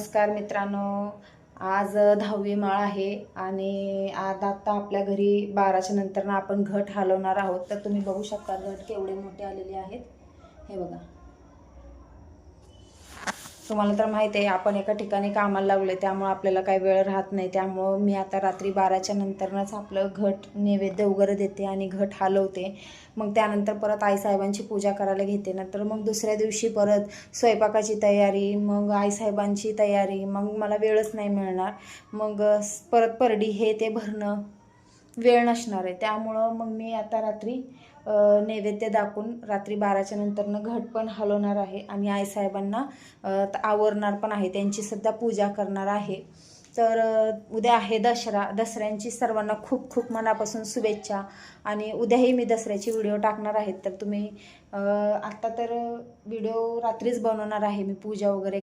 नमस्कार मित्रांनो, आज 10वी माळ आहे आणि आता आपल्या घरी 12च्या नंतर आपण घट हलवणार आहोत. तर तुम्ही बघू शकता घट केवढे मोठे आलेले आहेत. हे बघा, तुम्हाला तर माहिती आहे आपण एका ठिकाणी कामाला लागलोय, त्यामुळे आपल्याला काही वेळ राहत नाही. त्यामुळे मी आता रात्री 12च्या नंतरच आपलं घट नैवेद्य वगैरे देते आणि घट हलवते. मग त्यानंतर परत आईसाहेबांची पूजा करायला घेते. नंतर मग दुसऱ्या दिवशी परत स्वयंपाकाची तयारी, मग आईसाहेबांची तयारी, मग मला वेळच नाही मिळणार. मग परत परडी हे ते भरणं वेळ नसणार आहे. त्यामुळं मग मी आता रात्री नैवेद्य दाखवून रात्री 12च्या नंतरनं घट पण हलवणार आहे आणि आईसाहेबांना आवरणार पण आहे, त्यांची सुद्धा पूजा करणार आहे. तर उद्या आहे दसऱ्यांची सर्वांना खूप खूप मनापासून शुभेच्छा. आणि उद्याही मी दसऱ्याची व्हिडिओ टाकणार आहेत. तर तुम्ही आत्ता तर व्हिडिओ रात्रीच बनवणार आहे मी पूजा वगैरे